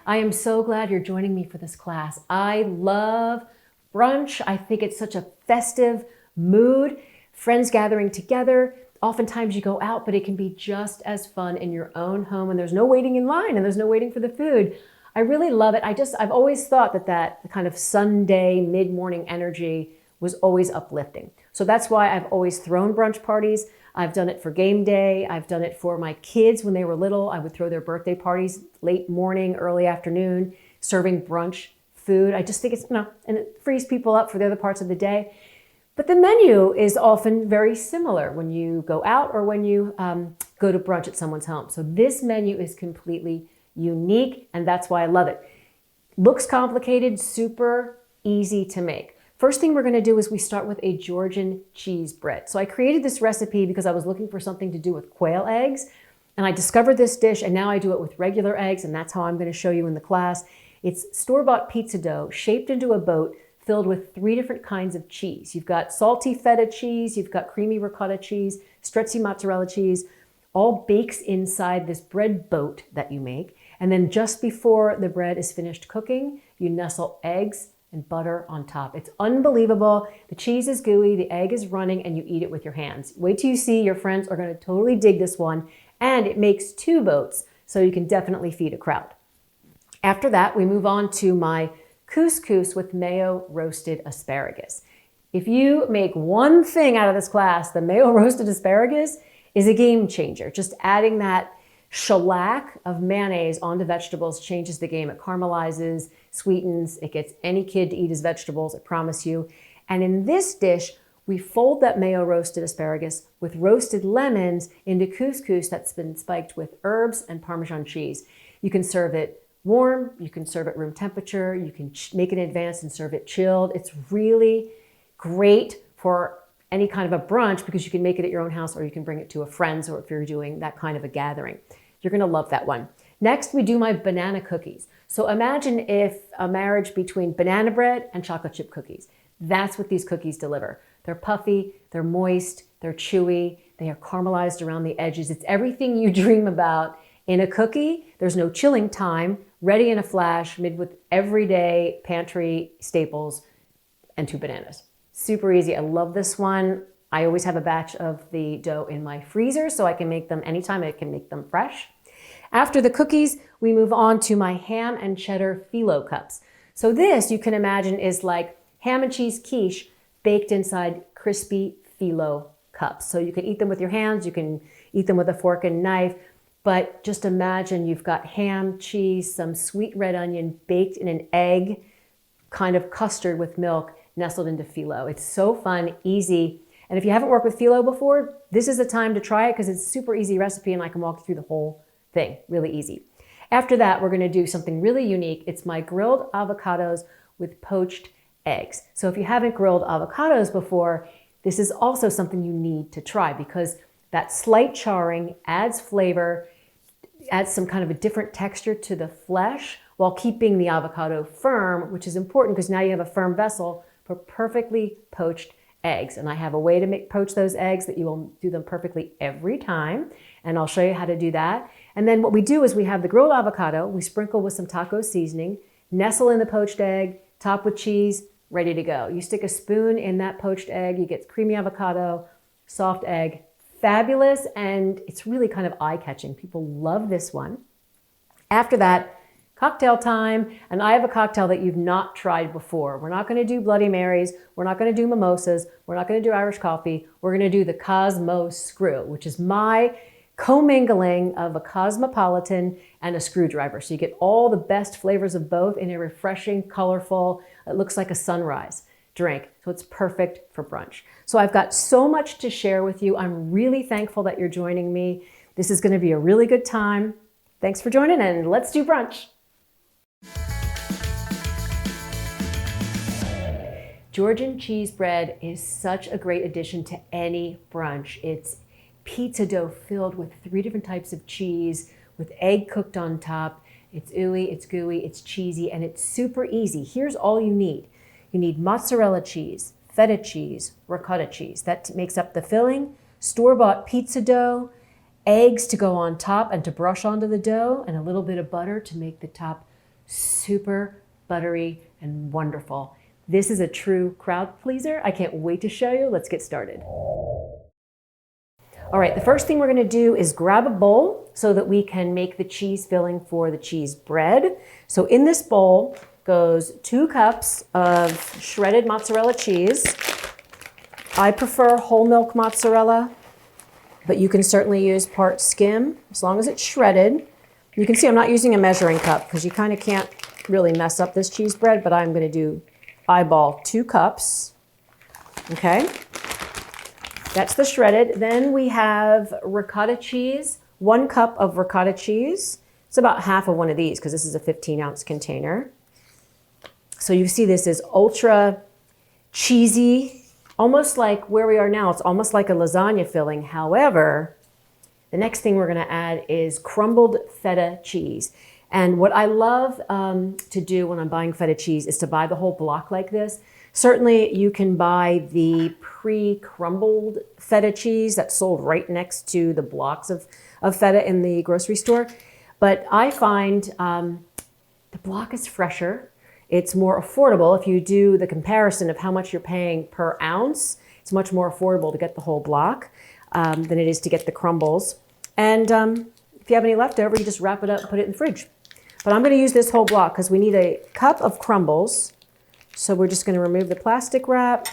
I am so glad you're joining me for this class. I love brunch. I think it's such a festive mood, friends gathering together. Oftentimes you go out, but it can be just as fun in your own home, and there's no waiting in line and there's no waiting for the food. I really love it. I've always thought that kind of Sunday mid-morning energy was always uplifting. So that's why I've always thrown brunch parties. I've done it for game day. I've done it for my kids when they were little. I would throw their birthday parties late morning, early afternoon, serving brunch food. I just think it's, and it frees people up for the other parts of the day. But the menu is often very similar when you go out or when you go to brunch at someone's home. So this menu is completely unique, and that's why I love it. Looks complicated, super easy to make. First thing we're going to do is we start with a Georgian cheese bread. So I created this recipe because I was looking for something to do with quail eggs, and I discovered this dish, and now I do it with regular eggs, and that's how I'm going to show you in the class. It's store-bought pizza dough shaped into a boat filled with 3 different kinds of cheese. You've got salty feta cheese, you've got creamy ricotta cheese, stretchy mozzarella cheese, all bakes inside this bread boat that you make. And then just before the bread is finished cooking, you nestle eggs and butter on top. It's unbelievable. The cheese is gooey, the egg is running, and you eat it with your hands. Wait till you see, your friends are going to totally dig this one. And it makes 2 boats, so you can definitely feed a crowd. After that, we move on to my couscous with mayo roasted asparagus. If you make one thing out of this class, the mayo roasted asparagus is a game changer. Just adding that shellac of mayonnaise onto vegetables changes the game. It caramelizes, sweetens, it gets any kid to eat his vegetables, I promise you. And in this dish, we fold that mayo roasted asparagus with roasted lemons into couscous that's been spiked with herbs and Parmesan cheese. You can serve it warm, you can serve it room temperature, you can make it in advance and serve it chilled. It's really great for any kind of a brunch because you can make it at your own house or you can bring it to a friend's, or if you're doing that kind of a gathering. You're gonna love that one. Next, we do my banana cookies. So imagine if a marriage between banana bread and chocolate chip cookies. That's what these cookies deliver. They're puffy, they're moist, they're chewy, they are caramelized around the edges. It's everything you dream about in a cookie. There's no chilling time, ready in a flash, made with everyday pantry staples and 2 bananas. Super easy. I love this one. I always have a batch of the dough in my freezer so I can make them anytime. I can make them fresh. After the cookies, we move on to my ham and cheddar phyllo cups. So this, you can imagine, is like ham and cheese quiche baked inside crispy phyllo cups. So you can eat them with your hands, you can eat them with a fork and knife, but just imagine you've got ham, cheese, some sweet red onion baked in an egg, kind of custard with milk nestled into phyllo. It's so fun, easy. And if you haven't worked with phyllo before, this is the time to try it because it's a super easy recipe and I can walk you through the whole thing, really easy. After that, we're gonna do something really unique. It's my grilled avocados with poached eggs. So if you haven't grilled avocados before, this is also something you need to try because that slight charring adds flavor, adds some kind of a different texture to the flesh while keeping the avocado firm, which is important because now you have a firm vessel for perfectly poached eggs. And I have a way to poach those eggs that you will do them perfectly every time. And I'll show you how to do that. And then what we do is we have the grilled avocado, we sprinkle with some taco seasoning, nestle in the poached egg, top with cheese, ready to go. You stick a spoon in that poached egg, you get creamy avocado, soft egg, fabulous, and it's really kind of eye-catching. People love this one. After that, cocktail time, and I have a cocktail that you've not tried before. We're not going to do Bloody Marys, we're not going to do mimosas, we're not going to do Irish coffee, we're going to do the Cosmo Screw, which is my commingling of a cosmopolitan and a screwdriver. So you get all the best flavors of both in a refreshing, colorful, it looks like a sunrise drink. So it's perfect for brunch. So I've got so much to share with you. I'm really thankful that you're joining me. This is going to be a really good time. Thanks for joining, and let's do brunch. Georgian cheese bread is such a great addition to any brunch. It's pizza dough filled with 3 different types of cheese with egg cooked on top. It's ooey, it's gooey, it's cheesy, and it's super easy. Here's all you need. You need mozzarella cheese, feta cheese, ricotta cheese. That makes up the filling, store-bought pizza dough, eggs to go on top and to brush onto the dough, and a little bit of butter to make the top super buttery and wonderful. This is a true crowd pleaser. I can't wait to show you. Let's get started. All right, the first thing we're gonna do is grab a bowl so that we can make the cheese filling for the cheese bread. So in this bowl goes 2 cups of shredded mozzarella cheese. I prefer whole milk mozzarella, but you can certainly use part skim as long as it's shredded. You can see I'm not using a measuring cup because you kind of can't really mess up this cheese bread, but I'm gonna do eyeball 2 cups, okay? That's the shredded. Then we have ricotta cheese, 1 cup of ricotta cheese. It's about half of one of these because this is a 15-ounce container. So you see this is ultra cheesy, almost like where we are now. It's almost like a lasagna filling. However, the next thing we're gonna add is crumbled feta cheese. And what I love to do when I'm buying feta cheese is to buy the whole block like this. Certainly you can buy the pre-crumbled feta cheese that's sold right next to the blocks of feta in the grocery store. But I find the block is fresher. It's more affordable. If you do the comparison of how much you're paying per ounce, it's much more affordable to get the whole block than it is to get the crumbles. And if you have any leftover, you just wrap it up and put it in the fridge. But I'm gonna use this whole block because we need a cup of crumbles. So we're just gonna remove the plastic wrap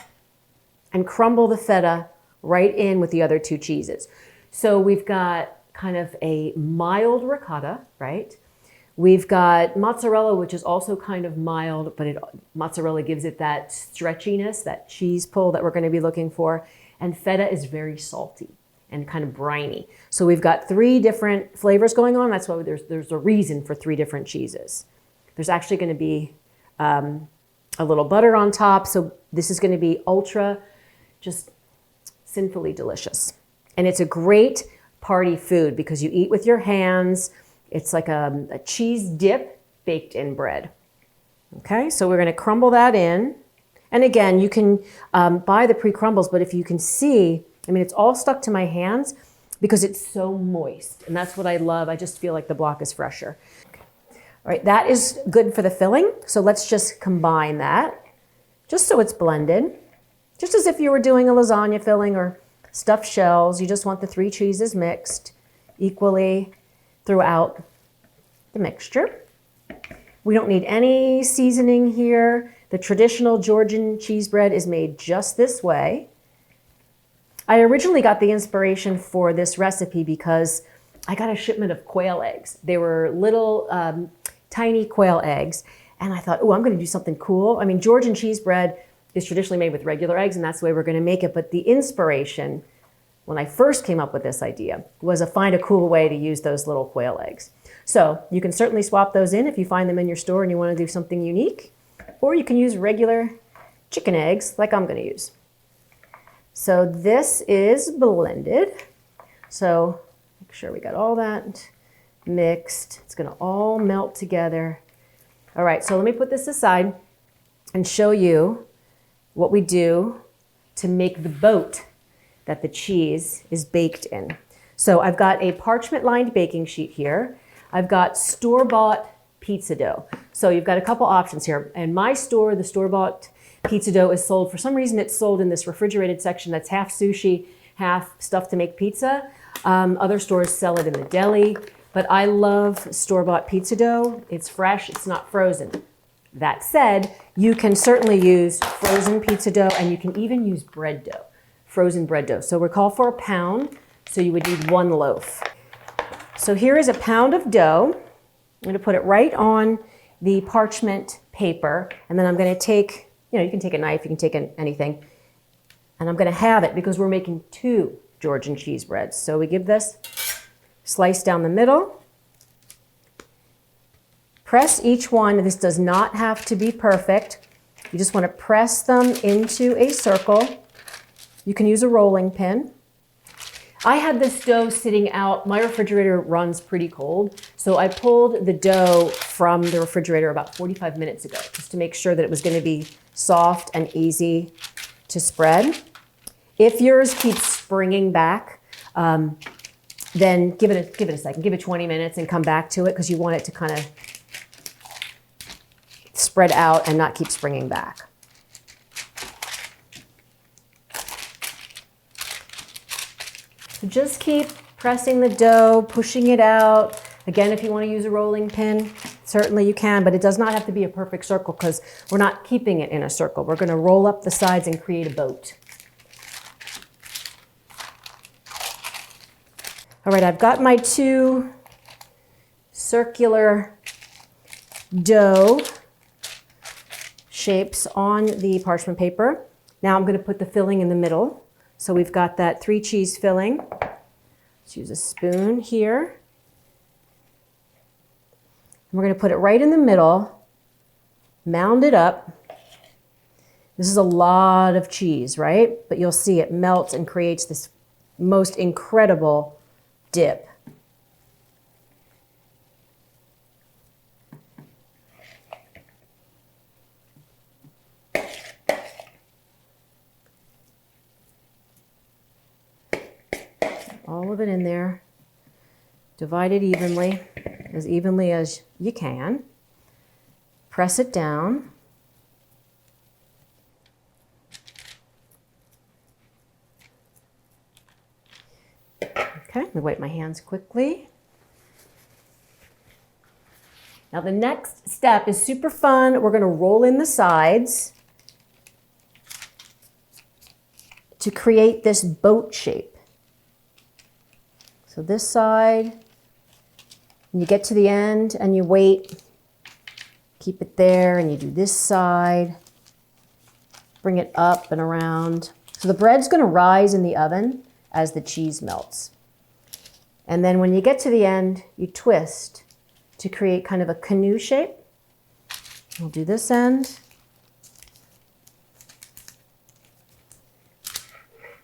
and crumble the feta right in with the other 2 cheeses. So we've got kind of a mild ricotta, right? We've got mozzarella, which is also kind of mild, but mozzarella gives it that stretchiness, that cheese pull that we're gonna be looking for. And feta is very salty and kind of briny. So we've got 3 different flavors going on. That's why there's a reason for 3 different cheeses. There's actually gonna be a little butter on top. So this is gonna be ultra, just sinfully delicious. And it's a great party food because you eat with your hands. It's like a cheese dip baked in bread. Okay, so we're gonna crumble that in. And again, you can buy the pre-crumbles, but if you can see, I mean, it's all stuck to my hands because it's so moist. And that's what I love. I just feel like the block is fresher. All right, that is good for the filling. So let's just combine that just so it's blended. Just as if you were doing a lasagna filling or stuffed shells, you just want the 3 cheeses mixed equally throughout the mixture. We don't need any seasoning here. The traditional Georgian cheese bread is made just this way. I originally got the inspiration for this recipe because I got a shipment of quail eggs. They were little tiny quail eggs. And I thought, oh, I'm gonna do something cool. I mean, Georgian cheese bread is traditionally made with regular eggs and that's the way we're gonna make it. But the inspiration, when I first came up with this idea, was to find a cool way to use those little quail eggs. So you can certainly swap those in if you find them in your store and you wanna do something unique, or you can use regular chicken eggs like I'm gonna use. So this is blended. So make sure we got all that mixed. It's gonna all melt together. All right, so let me put this aside and show you what we do to make the boat that the cheese is baked in. So I've got a parchment lined baking sheet here. I've got store-bought pizza dough. So you've got a couple options here. In my store, the store-bought pizza dough is sold, for some reason it's sold in this refrigerated section that's half sushi, half stuff to make pizza. Other stores sell it in the deli, but I love store-bought pizza dough. It's fresh, it's not frozen. That said, you can certainly use frozen pizza dough and you can even use bread dough, frozen bread dough. So we're called for a pound, so you would need 1 loaf. So here is a pound of dough. I'm gonna put it right on the parchment paper, and then I'm gonna take, you can take a knife, you can take anything, and I'm gonna halve it because we're making 2 Georgian cheese breads. So we give this slice down the middle, press each one. This does not have to be perfect. You just want to press them into a circle. You can use a rolling pin. I had this dough sitting out. My refrigerator runs pretty cold, so I pulled the dough from the refrigerator about 45 minutes ago just to make sure that it was going to be soft and easy to spread. If yours keeps springing back, then give it a second. Give it 20 minutes and come back to it because you want it to kind of spread out and not keep springing back. So just keep pressing the dough, pushing it out. Again, if you want to use a rolling pin, certainly you can, but it does not have to be a perfect circle because we're not keeping it in a circle. We're going to roll up the sides and create a boat. All right, I've got my 2 circular dough shapes on the parchment paper. Now I'm going to put the filling in the middle. So we've got that 3 cheese filling. Let's use a spoon here. And we're going to put it right in the middle, mound it up. This is a lot of cheese, right? But you'll see it melts and creates this most incredible dip. All of it in there. Divide it evenly as you can. Press it down. Okay, let me wipe my hands quickly. Now the next step is super fun. We're going to roll in the sides to create this boat shape. So this side, and you get to the end and you wait, keep it there, and you do this side, bring it up and around. So the bread's going to rise in the oven as the cheese melts. And then when you get to the end, you twist to create kind of a canoe shape. We'll do this end.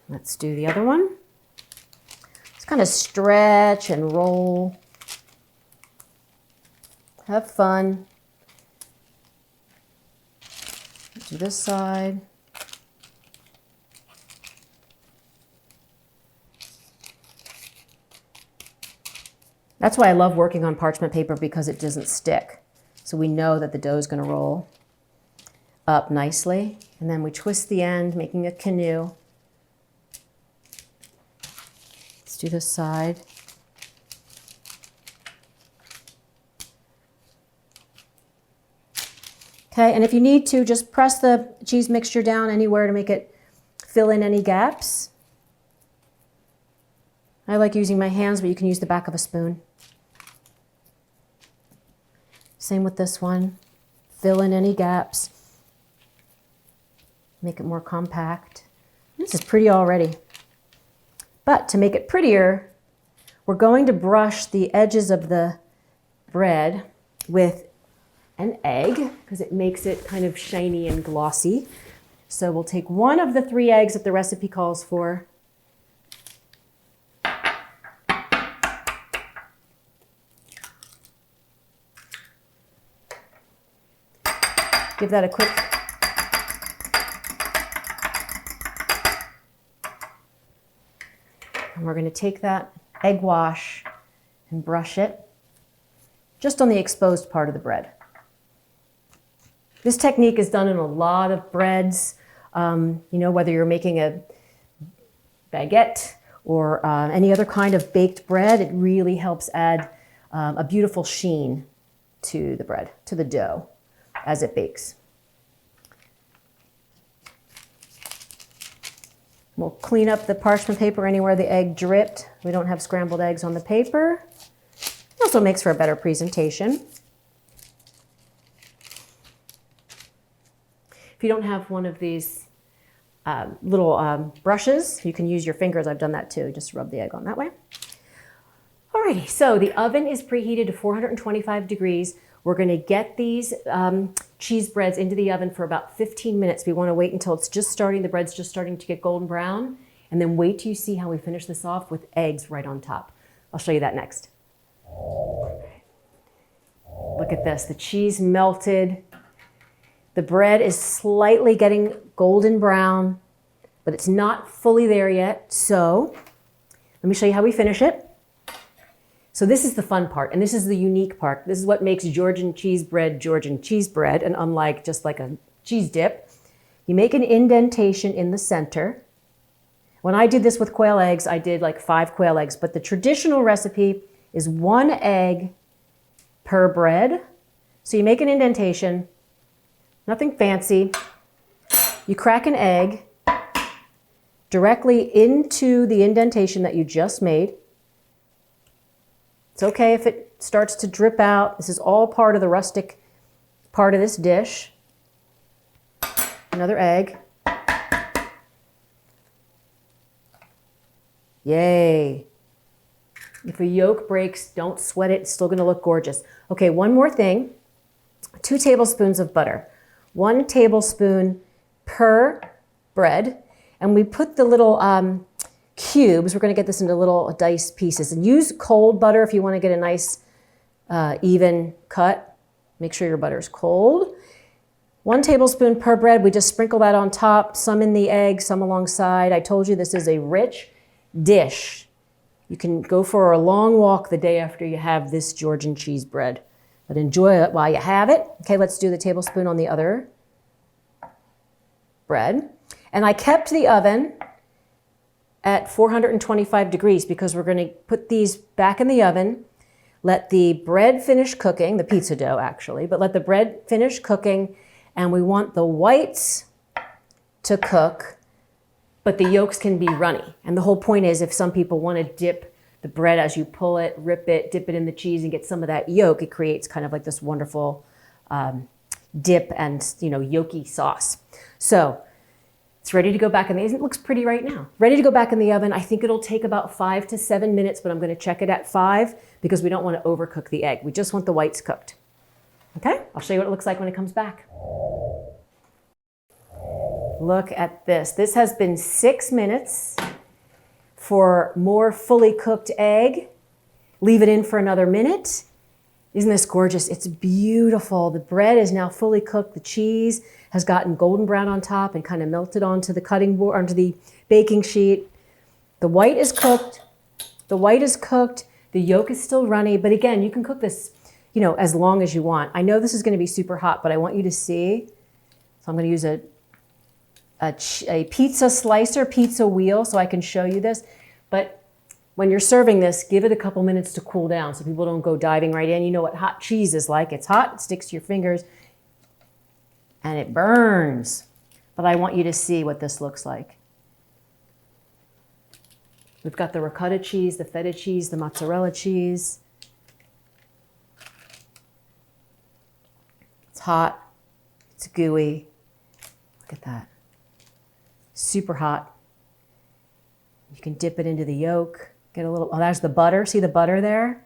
Let's do the other one. Just kind of stretch and roll. Have fun. Do this side. That's why I love working on parchment paper, because it doesn't stick. So we know that the dough is going to roll up nicely. And then we twist the end, making a canoe. Let's do this side. Okay, and if you need to, just press the cheese mixture down anywhere to make it fill in any gaps. I like using my hands, but you can use the back of a spoon. Same with this one. Fill in any gaps. Make it more compact. This is pretty already. But to make it prettier, we're going to brush the edges of the bread with an egg, because it makes it kind of shiny and glossy. So we'll take one of the 3 eggs that the recipe calls for. Give that a quick and we're going to take that egg wash and brush it just on the exposed part of the bread. This technique is done in a lot of breads, whether you're making a baguette or any other kind of baked bread. It really helps add a beautiful sheen to the bread, to the dough, as it bakes. We'll clean up the parchment paper anywhere the egg dripped. We don't have scrambled eggs on the paper. It also makes for a better presentation. If you don't have one of these little brushes, you can use your fingers. I've done that too. Just rub the egg on that way. Alrighty, so the oven is preheated to 425 degrees. We're going to get these cheese breads into the oven for about 15 minutes. We want to wait until it's just starting, the bread's just starting to get golden brown, and then wait till you see how we finish this off with eggs right on top. I'll show you that next. Look at this, the cheese melted. The bread is slightly getting golden brown, but it's not fully there yet. So let me show you how we finish it. So this is the fun part, and this is the unique part. This is what makes Georgian cheese bread, and unlike just like a cheese dip. You make an indentation in the center. When I did this with quail eggs, I did like 5 quail eggs, but the traditional recipe is 1 egg per bread. So you make an indentation, nothing fancy. You crack an egg directly into the indentation that you just made. It's okay if it starts to drip out. This is all part of the rustic part of this dish. Another egg. Yay. If a yolk breaks, don't sweat it. It's still going to look gorgeous. Okay, one more thing. 2 tablespoons of butter. 1 tablespoon per bread. And we put the little cubes, we're going to get this into little diced pieces. And use cold butter if you want to get a nice even cut. Make sure your butter is cold. 1 tablespoon per bread. We just sprinkle that on top, some in the egg, some alongside. I told you this is a rich dish. You can go for a long walk the day after you have this Georgian cheese bread. But enjoy it while you have it. Okay, let's do the tablespoon on the other bread. And I kept the oven at 425 degrees because we're going to put these back in the oven, let the bread finish cooking, the pizza dough actually, but let the bread finish cooking, and we want the whites to cook, but the yolks can be runny. And the whole point is if some people want to dip the bread as you pull it, rip it, dip it in the cheese and get some of that yolk, it creates kind of like this wonderful dip and, yolky sauce. So it's ready to go back in the oven. It looks pretty right now. Ready to go back in the oven. I think it'll take about 5 to 7 minutes, but I'm going to check it at 5 because we don't want to overcook the egg. We just want the whites cooked. Okay, I'll show you what it looks like when it comes back. Look at this. This has been 6 minutes for more fully cooked egg. Leave it in for another minute. Isn't this gorgeous? It's beautiful. The bread is now fully cooked. The cheese has gotten golden brown on top and kind of melted onto the cutting board, onto the baking sheet. The white is cooked. The white is cooked. The yolk is still runny. But again, you can cook this, as long as you want. I know this is going to be super hot, but I want you to see. So I'm going to use a pizza slicer, pizza wheel, so I can show you this. But when you're serving this, give it a couple minutes to cool down so people don't go diving right in. You know what hot cheese is like. It's hot, it sticks to your fingers, and it burns. But I want you to see what this looks like. We've got the ricotta cheese, the feta cheese, the mozzarella cheese. It's hot, it's gooey. Look at that. Super hot. You can dip it into the yolk. Get a little, there's the butter. See the butter there?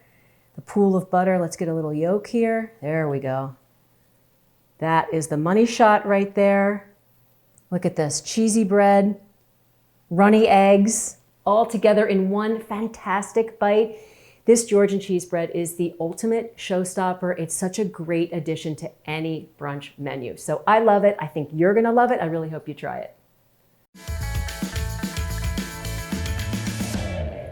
The pool of butter. Let's get a little yolk here. There we go. That is the money shot right there. Look at this. Cheesy bread, runny eggs, all together in one fantastic bite. This Georgian cheese bread is the ultimate showstopper. It's such a great addition to any brunch menu. So I love it. I think you're going to love it. I really hope you try it.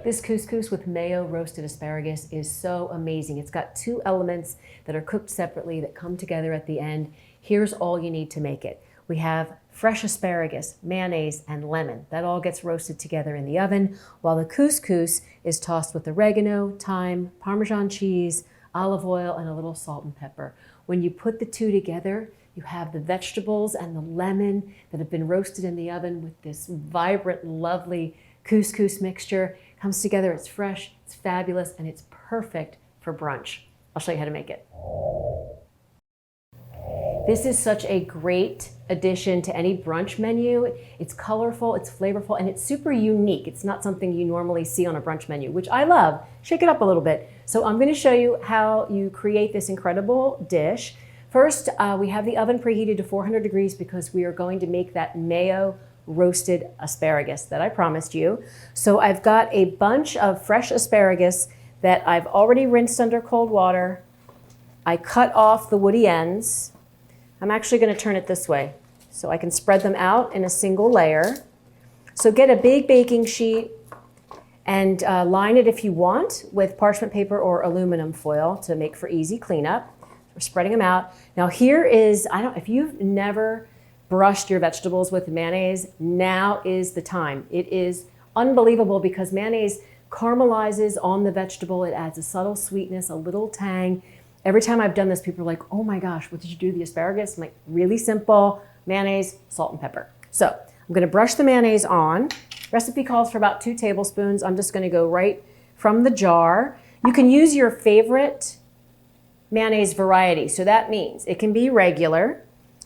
This couscous with mayo roasted asparagus is so amazing. It's got 2 elements that are cooked separately that come together at the end. Here's all you need to make it. We have fresh asparagus, mayonnaise, and lemon. That all gets roasted together in the oven, while the couscous is tossed with oregano, thyme, Parmesan cheese, olive oil, and a little salt and pepper. When you put the 2 together, you have the vegetables and the lemon that have been roasted in the oven with this vibrant, lovely couscous mixture. Comes together, it's fresh, it's fabulous, and it's perfect for brunch. I'll show you how to make it. This is such a great addition to any brunch menu. It's colorful, it's flavorful, and it's super unique. It's not something you normally see on a brunch menu, which I love. Shake it up a little bit. So I'm gonna show you how you create this incredible dish. First, we have the oven preheated to 400 degrees because we are going to make that mayo roasted asparagus that I promised you. So I've got a bunch of fresh asparagus that I've already rinsed under cold water. I cut off the woody ends. I'm actually going to turn it this way so I can spread them out in a single layer. So get a big baking sheet and line it if you want with parchment paper or aluminum foil to make for easy cleanup. We're spreading them out. Now here is, if you've never brushed your vegetables with mayonnaise, now is the time. It is unbelievable because mayonnaise caramelizes on the vegetable. It adds a subtle sweetness, a little tang. Every time I've done this, people are like, oh my gosh, what did you do to the asparagus? I'm like, really simple, mayonnaise, salt and pepper. So I'm gonna brush the mayonnaise on. Recipe calls for about 2 tablespoons. I'm just gonna go right from the jar. You can use your favorite mayonnaise variety. So that means it can be regular,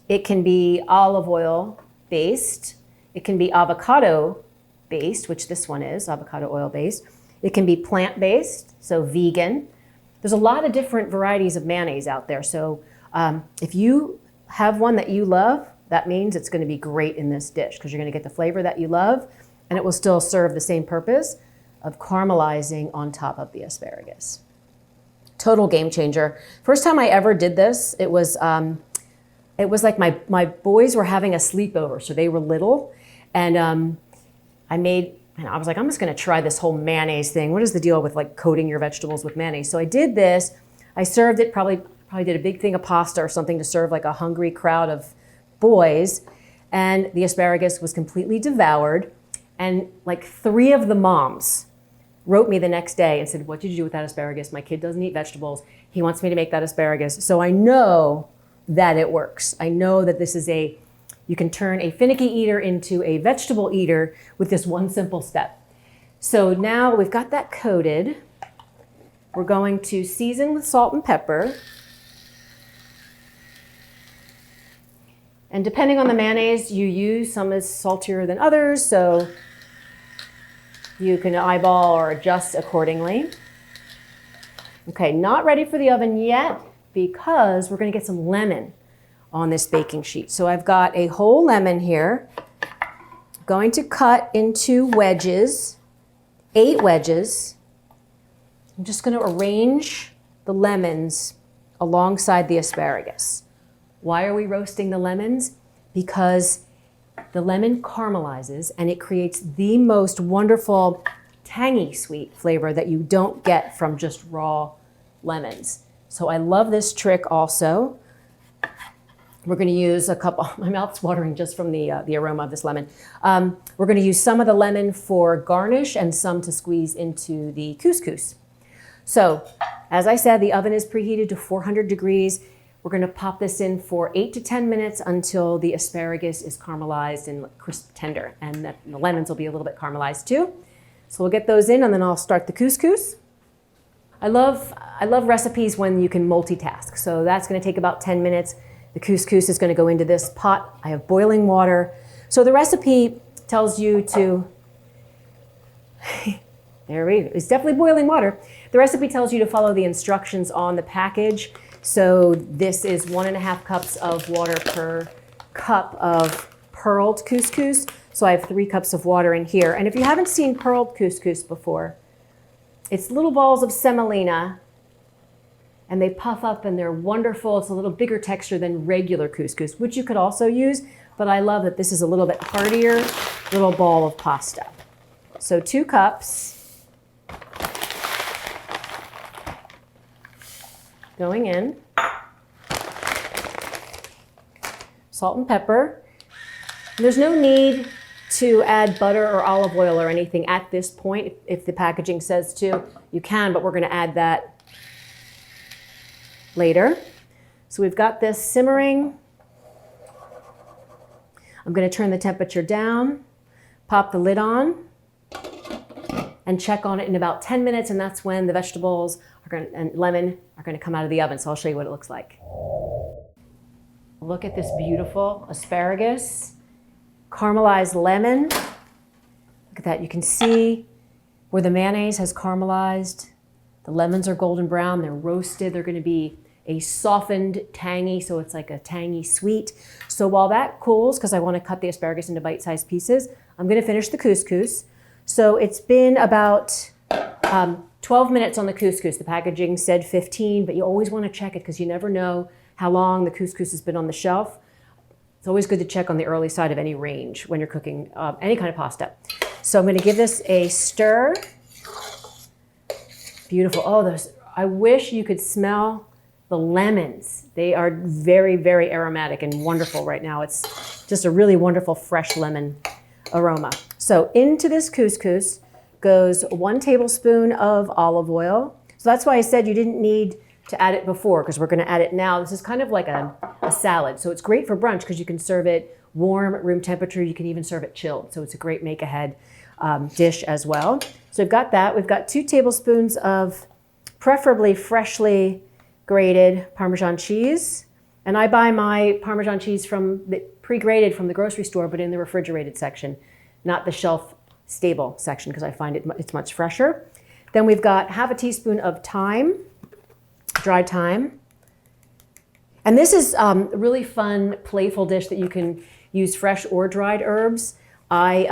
it can be olive oil based, it can be avocado based, which this one is, avocado oil based. It can be plant-based, so vegan. There's a lot of different varieties of mayonnaise out there. So if you have one that you love, that means it's gonna be great in this dish because you're gonna get the flavor that you love and it will still serve the same purpose of caramelizing on top of the asparagus. Total game changer. First time I ever did this, it was like my boys were having a sleepover, so they were little, and I was like, I'm just gonna try this whole mayonnaise thing. What is the deal with like coating your vegetables with mayonnaise? So I did this. I served it, probably did a big thing of pasta or something to serve like a hungry crowd of boys, and the asparagus was completely devoured, and like 3 of the moms wrote me the next day and said, what did you do with that asparagus? My kid doesn't eat vegetables. He wants me to make that asparagus. So I know that it works. I know that this is you can turn a finicky eater into a vegetable eater with this one simple step. So now we've got that coated. We're going to season with salt and pepper. And depending on the mayonnaise you use, some is saltier than others, so you can eyeball or adjust accordingly. Okay, not ready for the oven yet because we're gonna get some lemon on this baking sheet. So I've got a whole lemon here. I'm going to cut into wedges, 8 wedges. I'm just gonna arrange the lemons alongside the asparagus. Why are we roasting the lemons? Because the lemon caramelizes and it creates the most wonderful tangy sweet flavor that you don't get from just raw lemons. So I love this trick also. We're gonna use a couple, my mouth's watering just from the aroma of this lemon. We're gonna use some of the lemon for garnish and some to squeeze into the couscous. So as I said, the oven is preheated to 400 degrees. We're gonna pop this in for 8 to 10 minutes until the asparagus is caramelized and crisp tender, and the lemons will be a little bit caramelized too. So we'll get those in and then I'll start the couscous. I love recipes when you can multitask. So that's gonna take about 10 minutes. The couscous is gonna go into this pot. I have boiling water. So the recipe tells you to, it's definitely boiling water. The recipe tells you to follow the instructions on the package. So this is 1.5 cups of water per cup of pearled couscous. So I have 3 cups of water in here. And if you haven't seen pearled couscous before, it's little balls of semolina and they puff up and they're wonderful. It's a little bigger texture than regular couscous, which you could also use, but I love that this is a little bit heartier little ball of pasta. So 2 cups. Going in. Salt and pepper. There's no need to add butter or olive oil or anything at this point. If the packaging says to, you can, but we're gonna add that later. So we've got this simmering. I'm gonna turn the temperature down, pop the lid on, and check on it in about 10 minutes, and that's when the vegetables and lemon are gonna come out of the oven. So I'll show you what it looks like. Look at this beautiful asparagus, caramelized lemon. Look at that, you can see where the mayonnaise has caramelized. The lemons are golden brown, they're roasted. They're gonna be a softened tangy, so it's like a tangy sweet. So while that cools, because I wanna cut the asparagus into bite-sized pieces, I'm gonna finish the couscous. So it's been about 12 minutes on the couscous. The packaging said 15, but you always want to check it because you never know how long the couscous has been on the shelf. It's always good to check on the early side of any range when you're cooking any kind of pasta. So I'm going to give this a stir. Beautiful. Oh, those, I wish you could smell the lemons. They are very, very aromatic and wonderful right now. It's just a really wonderful fresh lemon aroma. So into this couscous goes 1 tablespoon of olive oil. So that's why I said you didn't need to add it before, because we're going to add it now. This is kind of like a salad. So it's great for brunch because you can serve it warm, room temperature. You can even serve it chilled. So it's a great make ahead dish as well. So we've got that. We've got 2 tablespoons of preferably freshly grated Parmesan cheese. And I buy my Parmesan cheese pre-grated from the grocery store, but in the refrigerated section, not the shelf stable section, because I find it's much fresher. Then we've got half a teaspoon of thyme, dried thyme. And this is a really fun, playful dish that you can use fresh or dried herbs. I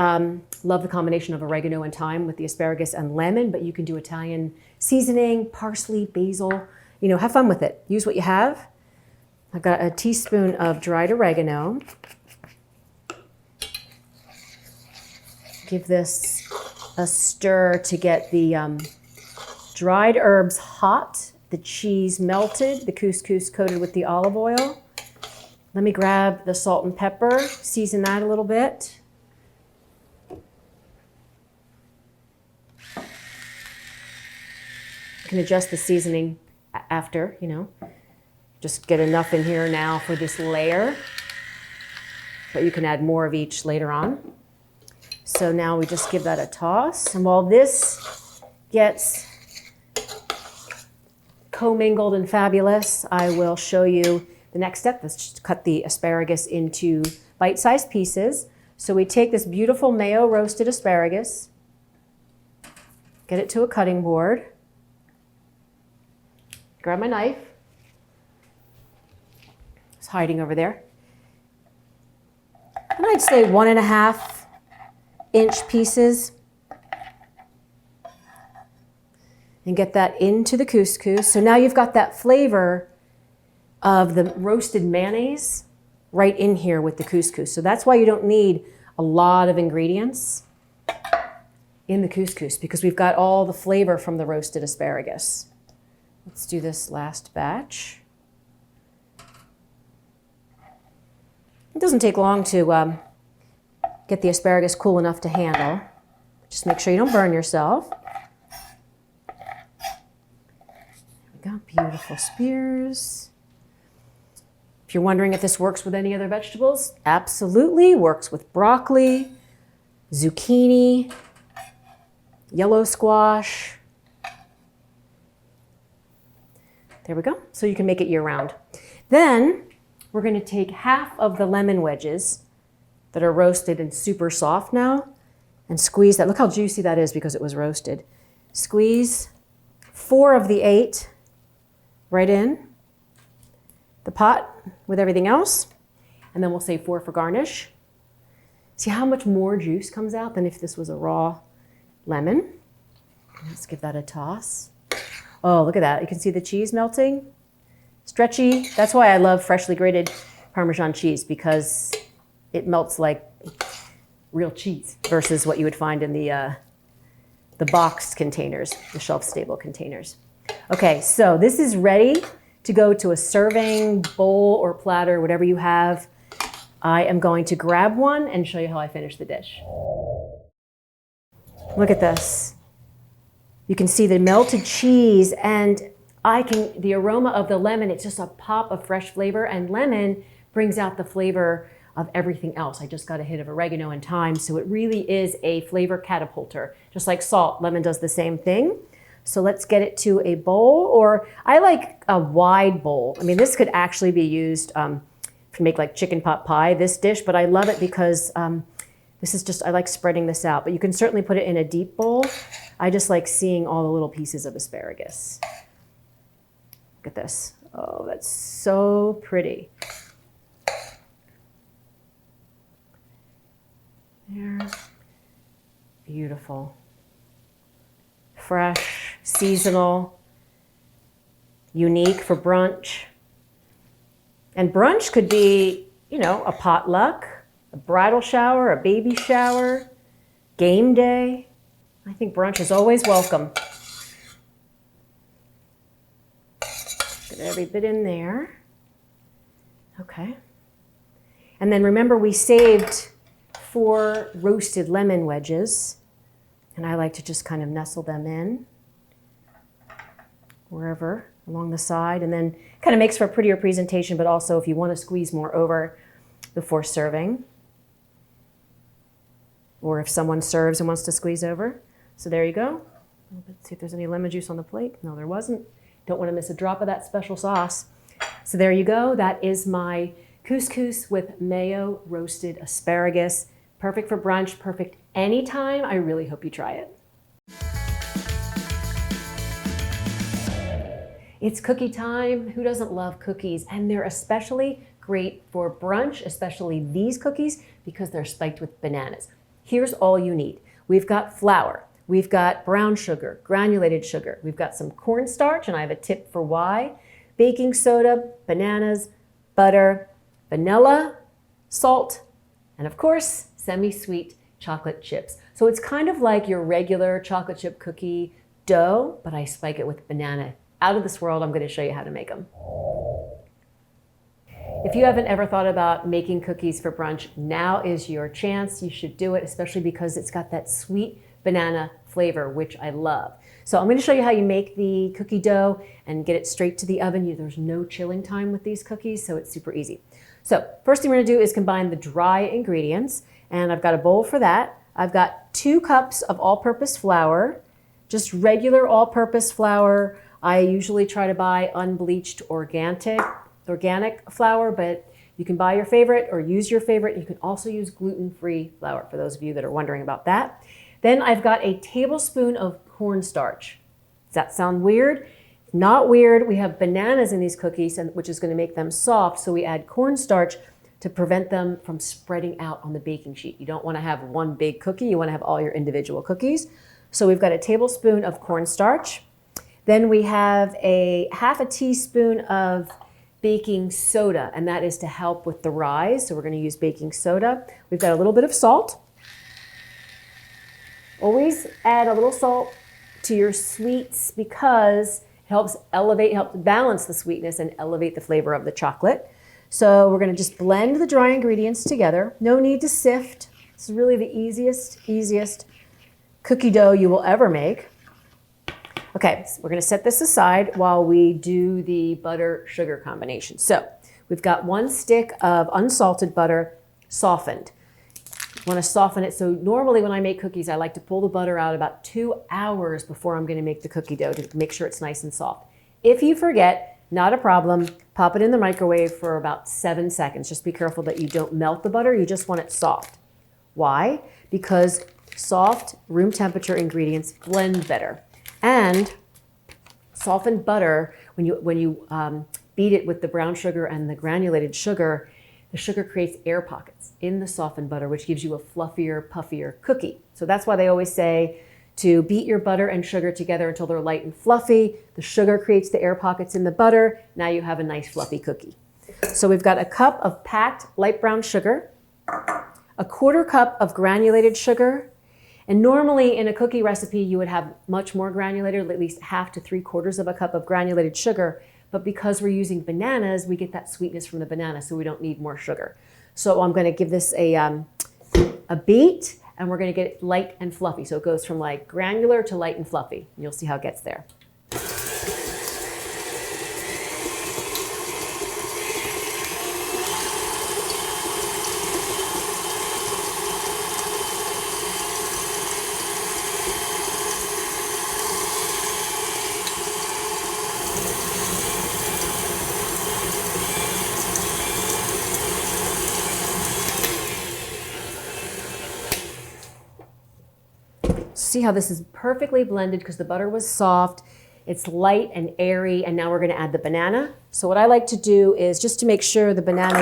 love the combination of oregano and thyme with the asparagus and lemon, but you can do Italian seasoning, parsley, basil. You know, have fun with it. Use what you have. I've got a teaspoon of dried oregano. Give this a stir to get the dried herbs hot, the cheese melted, the couscous coated with the olive oil. Let me grab the salt and pepper, season that a little bit. You can adjust the seasoning after, you know. Just get enough in here now for this layer, but you can add more of each later on. So now we just give that a toss. And while this gets commingled and fabulous, I will show you the next step. Let's just cut the asparagus into bite-sized pieces. So we take this beautiful mayo roasted asparagus, get it to a cutting board, grab my knife. It's hiding over there. And I'd say 1.5 inch pieces. And get that into the couscous. So now you've got that flavor of the roasted mayonnaise right in here with the couscous. So that's why you don't need a lot of ingredients in the couscous, because we've got all the flavor from the roasted asparagus. Let's do this last batch. It doesn't take long to get the asparagus cool enough to handle. Just make sure you don't burn yourself. There we go, beautiful spears. If you're wondering if this works with any other vegetables, absolutely. Works with broccoli, zucchini, yellow squash. There we go. So you can make it year-round. Then we're going to take half of the lemon wedges that are roasted and super soft now and squeeze that. Look how juicy that is because it was roasted. Squeeze 4 of the 8 right in the pot with everything else. And then we'll save 4 for garnish. See how much more juice comes out than if this was a raw lemon. Let's give that a toss. Oh, look at that. You can see the cheese melting. Stretchy. That's why I love freshly grated Parmesan cheese, because it melts like real cheese versus what you would find in the boxed containers, the shelf-stable containers. Okay, so this is ready to go to a serving bowl or platter, whatever you have. I am going to grab one and show you how I finish the dish. Look at this. You can see the melted cheese, and the aroma of the lemon, it's just a pop of fresh flavor, and lemon brings out the flavor of everything else. I just got a hit of oregano and thyme, so it really is a flavor catapulter. Just like salt, lemon does the same thing. So let's get it to a bowl, or I like a wide bowl. I mean, this could actually be used to make like chicken pot pie, this dish, but I love it because this is just, I like spreading this out, but you can certainly put it in a deep bowl. I just like seeing all the little pieces of asparagus. Look at this. Oh, that's so pretty. There. Beautiful. Fresh, seasonal, unique for brunch. And brunch could be, you know, a potluck, a bridal shower, a baby shower, game day. I think brunch is always welcome. Get every bit in there. Okay. And then remember we saved 4 roasted lemon wedges. And I like to just kind of nestle them in wherever along the side. And then kind of makes for a prettier presentation, but also if you want to squeeze more over before serving. Or if someone serves and wants to squeeze over. So there you go. Let's see if there's any lemon juice on the plate. No, there wasn't. Don't want to miss a drop of that special sauce. So there you go. That is my couscous with mayo roasted asparagus. Perfect for brunch, perfect anytime. I really hope you try it. It's cookie time. Who doesn't love cookies? And they're especially great for brunch, especially these cookies, because they're spiked with bananas. Here's all you need. We've got flour, we've got brown sugar, granulated sugar, we've got some cornstarch, and I have a tip for why, baking soda, bananas, butter, vanilla, salt, and of course, semi-sweet chocolate chips. So it's kind of like your regular chocolate chip cookie dough, but I spike it with banana. Out of this world, I'm going to show you how to make them. If you haven't ever thought about making cookies for brunch, now is your chance. You should do it, especially because it's got that sweet banana flavor, which I love. So I'm going to show you how you make the cookie dough and get it straight to the oven. There's no chilling time with these cookies, so it's super easy. So first thing we're going to do is combine the dry ingredients, and I've got a bowl for that. I've got 2 cups of all-purpose flour, just regular all-purpose flour. I usually try to buy unbleached organic flour, but you can buy your favorite or use your favorite. You can also use gluten-free flour for those of you that are wondering about that. Then I've got a tablespoon of cornstarch. Does that sound weird? Not weird. We have bananas in these cookies, which is going to make them soft, so we add cornstarch to prevent them from spreading out on the baking sheet. You don't want to have one big cookie. You want to have all your individual cookies. So we've got a tablespoon of cornstarch. Then we have a half a teaspoon of baking soda, and that is to help with the rise. So we're going to use baking soda. We've got a little bit of salt. Always add a little salt to your sweets because it helps balance the sweetness and elevate the flavor of the chocolate. So we're going to just blend the dry ingredients together. No need to sift. This is really the easiest cookie dough you will ever make. Okay, so we're going to set this aside while we do the butter-sugar combination. So we've got 1 stick of unsalted butter, softened. You want to soften it. So normally when I make cookies, I like to pull the butter out about 2 hours before I'm going to make the cookie dough to make sure it's nice and soft. If you forget, not a problem. Pop it in the microwave for about 7 seconds. Just be careful that you don't melt the butter. You just want it soft. Why? Because soft, room temperature ingredients blend better. And softened butter, when you beat it with the brown sugar and the granulated sugar, the sugar creates air pockets in the softened butter, which gives you a fluffier, puffier cookie. So that's why they always say to beat your butter and sugar together until they're light and fluffy. The sugar creates the air pockets in the butter. Now you have a nice fluffy cookie. So we've got a cup of packed light brown sugar, a 1/4 cup of granulated sugar. And normally in a cookie recipe, you would have much more granulated, at least 1/2 to 3/4 of a cup of granulated sugar. But because we're using bananas, we get that sweetness from the banana, so we don't need more sugar. So I'm going to give this a beat, and we're going to get it light and fluffy. So it goes from like granular to light and fluffy. And you'll see how it gets there. See how this is perfectly blended because the butter was soft. It's light and airy, and now we're going to add the banana. So what I like to do is just to make sure the banana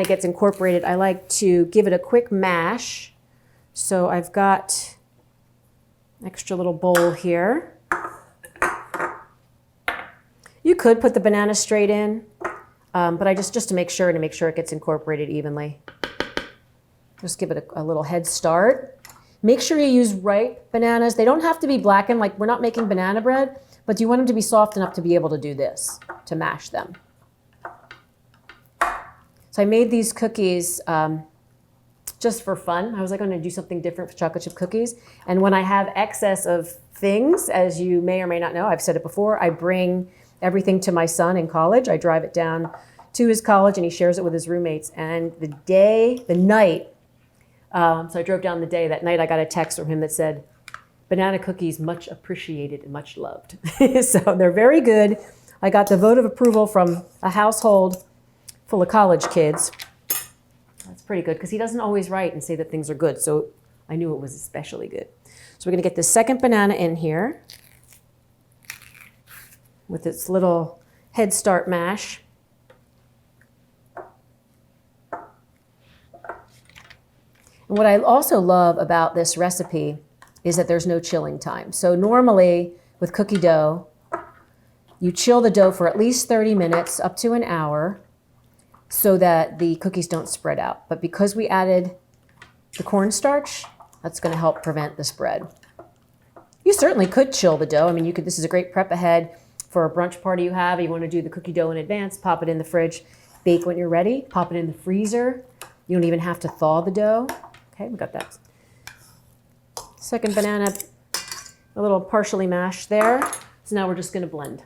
gets incorporated, I like to give it a quick mash. So I've got an extra little bowl here. You could put the banana straight in, but I just to make sure it gets incorporated evenly. Just give it a little head start. Make sure you use ripe bananas. They don't have to be blackened, like we're not making banana bread, but you want them to be soft enough to be able to do this, to mash them. So I made these cookies just for fun. I was like, I'm going to do something different for chocolate chip cookies. And when I have excess of things, as you may or may not know, I've said it before, I bring everything to my son in college. I drive it down to his college and he shares it with his roommates. And the night, so I drove down that night I got a text from him that said, banana cookies much appreciated and much loved. So they're very good. I got the vote of approval from a household full of college kids. That's pretty good because he doesn't always write and say that things are good. So I knew it was especially good. So we're going to get the second banana in here with its little Head Start mash. And what I also love about this recipe is that there's no chilling time. So normally with cookie dough, you chill the dough for at least 30 minutes up to an hour so that the cookies don't spread out. But because we added the cornstarch, that's going to help prevent the spread. You certainly could chill the dough. I mean, this is a great prep ahead for a brunch party you have. You want to do the cookie dough in advance, pop it in the fridge, bake when you're ready, pop it in the freezer. You don't even have to thaw the dough. Okay, we got that. Second banana, a little partially mashed there. So now we're just going to blend.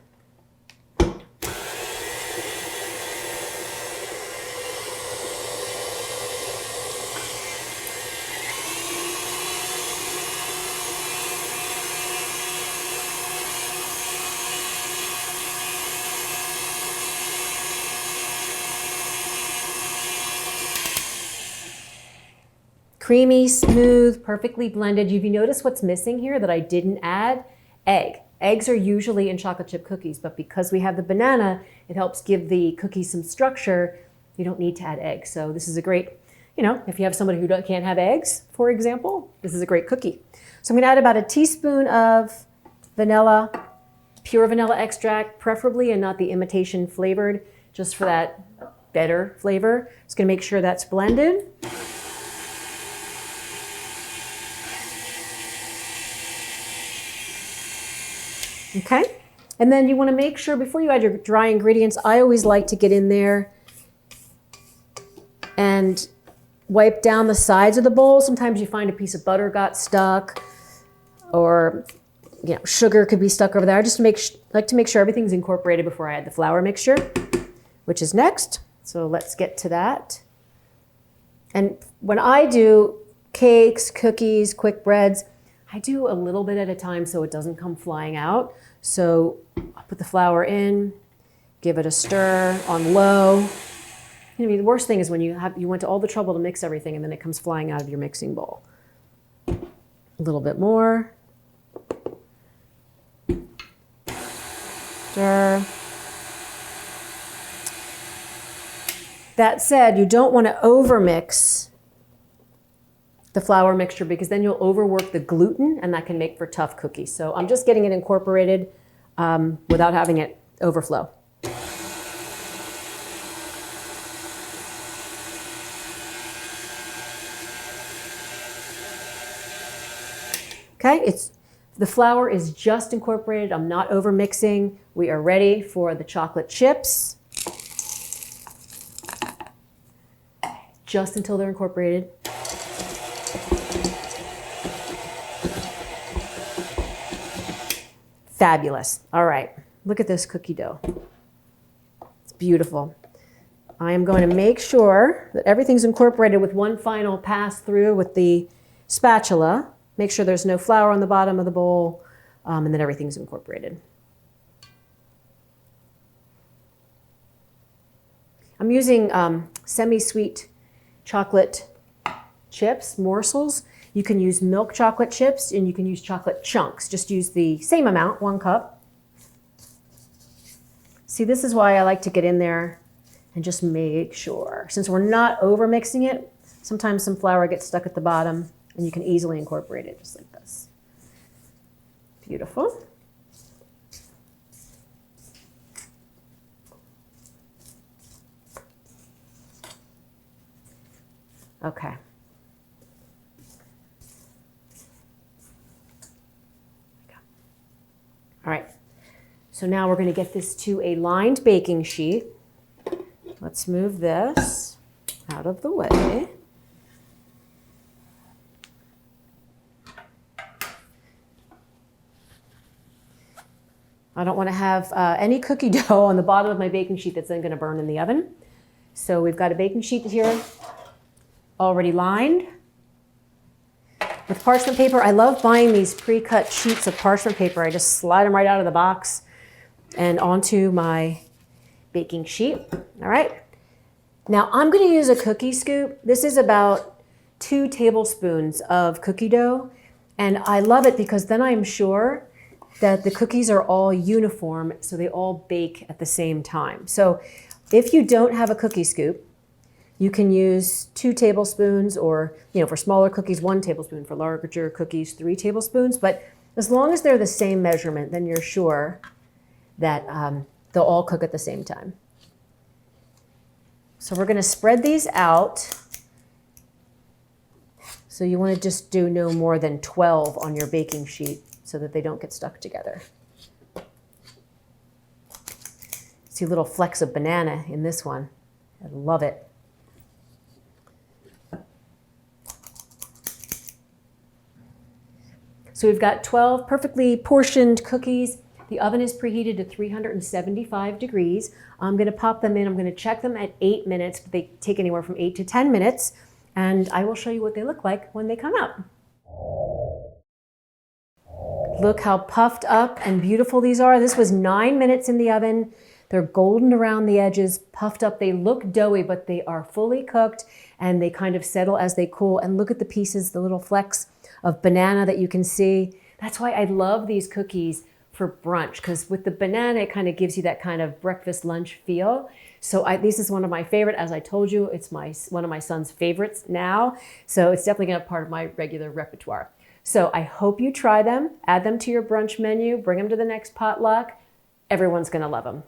Creamy, smooth, perfectly blended. Have you noticed what's missing here that I didn't add? Egg. Eggs are usually in chocolate chip cookies, but because we have the banana, it helps give the cookies some structure. You don't need to add eggs. So this is a great, if you have somebody who can't have eggs, for example, this is a great cookie. So I'm going to add about a teaspoon of vanilla, pure vanilla extract, preferably, and not the imitation flavored, just for that better flavor. Just going to make sure that's blended. Okay, and then you want to make sure before you add your dry ingredients, I always like to get in there and wipe down the sides of the bowl. Sometimes you find a piece of butter got stuck or sugar could be stuck over there. I just like to make sure everything's incorporated before I add the flour mixture, which is next. So let's get to that. And when I do cakes, cookies, quick breads, I do a little bit at a time so it doesn't come flying out. So I'll put the flour in, give it a stir on low. The worst thing is when you went to all the trouble to mix everything and then it comes flying out of your mixing bowl. A little bit more. Stir. That said, you don't want to overmix the flour mixture because then you'll overwork the gluten and that can make for tough cookies. So I'm just getting it incorporated without having it overflow. Okay, the flour is just incorporated. I'm not over mixing. We are ready for the chocolate chips. Just until they're incorporated. Fabulous. All right, look at this cookie dough. It's beautiful. I am going to make sure that everything's incorporated with one final pass through with the spatula. Make sure there's no flour on the bottom of the bowl, and then everything's incorporated. I'm using semi-sweet chocolate chips, morsels. You can use milk chocolate chips and you can use chocolate chunks. Just use the same amount, 1 cup. See, this is why I like to get in there and just make sure. Since we're not over mixing it, sometimes some flour gets stuck at the bottom and you can easily incorporate it just like this. Beautiful. Okay. All right. So now we're going to get this to a lined baking sheet. Let's move this out of the way. I don't want to have any cookie dough on the bottom of my baking sheet that's then going to burn in the oven. So we've got a baking sheet here already lined with parchment paper. I love buying these pre-cut sheets of parchment paper. I just slide them right out of the box and onto my baking sheet. All right. Now I'm going to use a cookie scoop. This is about 2 tablespoons of cookie dough. And I love it because then I'm sure that the cookies are all uniform, so they all bake at the same time. So if you don't have a cookie scoop, you can use 2 tablespoons, or for smaller cookies, 1 tablespoon. For larger cookies, 3 tablespoons. But as long as they're the same measurement, then you're sure that they'll all cook at the same time. So we're going to spread these out. So you want to just do no more than 12 on your baking sheet so that they don't get stuck together. See little flecks of banana in this one. I love it. So we've got 12 perfectly portioned cookies. The oven is preheated to 375 degrees. I'm going to pop them in. I'm going to check them at 8 minutes, but they take anywhere from 8 to 10 minutes. And I will show you what they look like when they come out. Look how puffed up and beautiful these are. This was 9 minutes in the oven. They're golden around the edges, puffed up. They look doughy, but they are fully cooked and they kind of settle as they cool. And look at the pieces, the little flecks of banana that you can see. That's why I love these cookies for brunch, because with the banana, it kind of gives you that kind of breakfast lunch feel. So this is one of my favorite. As I told you, it's one of my son's favorites now. So it's definitely going to be part of my regular repertoire. So I hope you try them, add them to your brunch menu, bring them to the next potluck. Everyone's going to love them.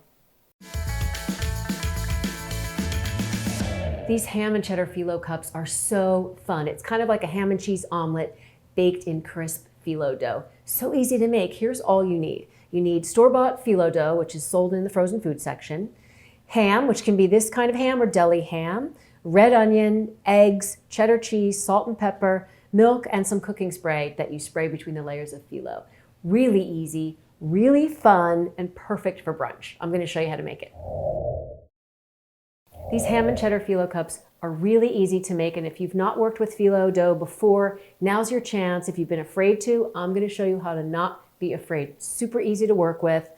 These ham and cheddar phyllo cups are so fun. It's kind of like a ham and cheese omelet baked in crisp phyllo dough. So easy to make. Here's all you need. You need store-bought phyllo dough, which is sold in the frozen food section, ham, which can be this kind of ham or deli ham, red onion, eggs, cheddar cheese, salt and pepper, milk, and some cooking spray that you spray between the layers of phyllo. Really easy, really fun, and perfect for brunch. I'm going to show you how to make it. These ham and cheddar phyllo cups are really easy to make, and if you've not worked with phyllo dough before, now's your chance. If you've been afraid to, I'm going to show you how to not be afraid. It's super easy to work with.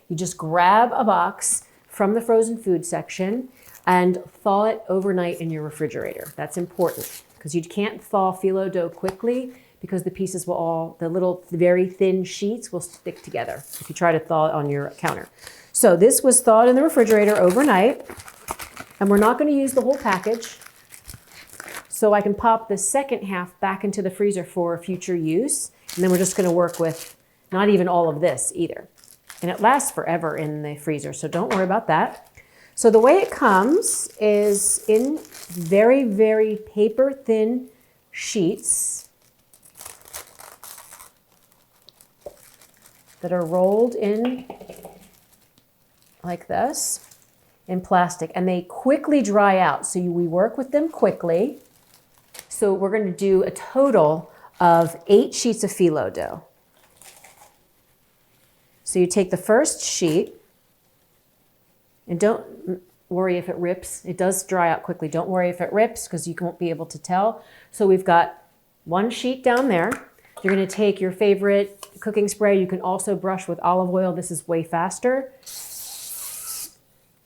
You just grab a box from the frozen food section and thaw it overnight in your refrigerator. That's important because you can't thaw phyllo dough quickly because the pieces will the little very thin sheets will stick together if you try to thaw it on your counter. So this was thawed in the refrigerator overnight. And we're not going to use the whole package, so I can pop the second half back into the freezer for future use. And then we're just going to work with not even all of this either. And it lasts forever in the freezer, so don't worry about that. So the way it comes is in very, very paper thin sheets that are rolled in like this. In plastic, and they quickly dry out. So we work with them quickly. So we're going to do a total of 8 sheets of phyllo dough. So you take the first sheet, and don't worry if it rips. It does dry out quickly. Don't worry if it rips because you won't be able to tell. So we've got 1 sheet down there. You're going to take your favorite cooking spray. You can also brush with olive oil. This is way faster.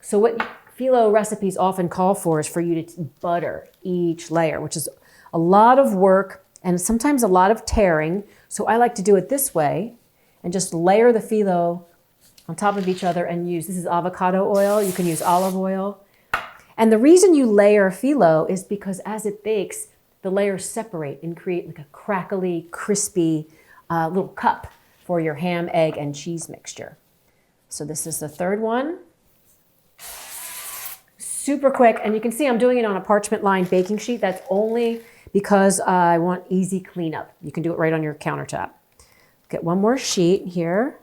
So what phyllo recipes often call for is for you to butter each layer, which is a lot of work and sometimes a lot of tearing. So I like to do it this way and just layer the phyllo on top of each other and this is avocado oil. You can use olive oil. And the reason you layer phyllo is because as it bakes, the layers separate and create like a crackly, crispy little cup for your ham, egg, and cheese mixture. So this is the third one. Super quick, and you can see I'm doing it on a parchment-lined baking sheet. That's only because I want easy cleanup. You can do it right on your countertop. Get one more sheet here.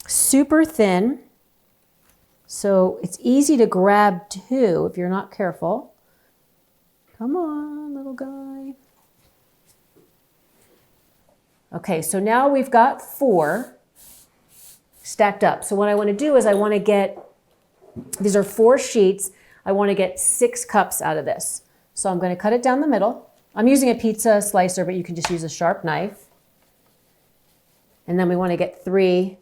super thin, so it's easy to grab too if you're not careful. Come on, little guy. Okay, so now we've got 4 stacked up. So what I want to do is I want to get, these are 4 sheets, I want to get 6 cups out of this. So I'm going to cut it down the middle. I'm using a pizza slicer, but you can just use a sharp knife. And then we want to get 3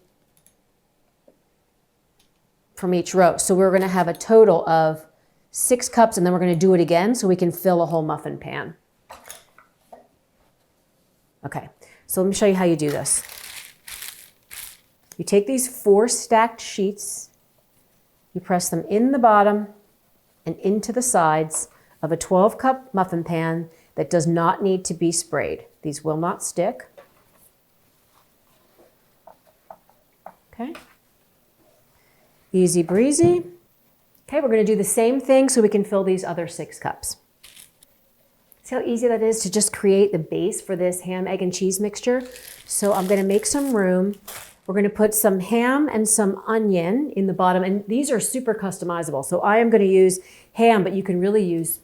from each row. So we're going to have a total of 6 cups, and then we're going to do it again so we can fill a whole muffin pan. Okay, so let me show you how you do this. You take these 4 stacked sheets, you press them in the bottom and into the sides of a 12-cup muffin pan that does not need to be sprayed. These will not stick. Okay. Easy breezy. Okay, we're going to do the same thing so we can fill these other 6 cups. See how easy that is to just create the base for this ham, egg, and cheese mixture? So I'm going to make some room. We're going to put some ham and some onion in the bottom, and these are super customizable. So I am going to use ham, but you can really use,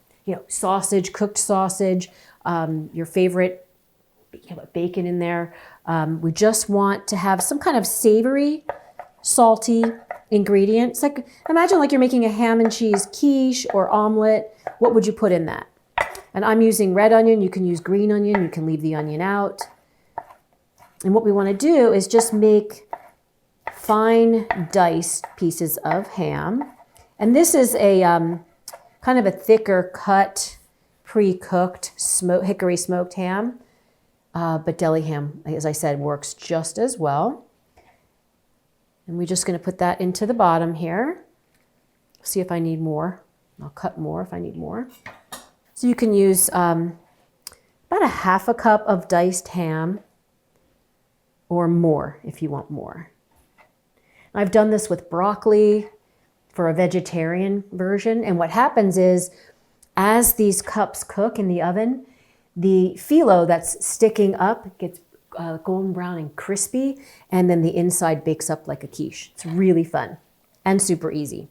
sausage, cooked sausage, your favorite, bacon in there. We just want to have some kind of savory, salty ingredients. Like, imagine like you're making a ham and cheese quiche or omelet. What would you put in that? And I'm using red onion. You can use green onion. You can leave the onion out. And what we want to do is just make fine diced pieces of ham. And this is a kind of a thicker cut, pre-cooked hickory smoked ham. But deli ham, as I said, works just as well. And we're just going to put that into the bottom here. See if I need more. I'll cut more if I need more. So you can use about a half a cup of diced ham or more if you want more. I've done this with broccoli for a vegetarian version. And what happens is as these cups cook in the oven, the phyllo that's sticking up gets golden brown and crispy, and then the inside bakes up like a quiche. It's really fun and super easy.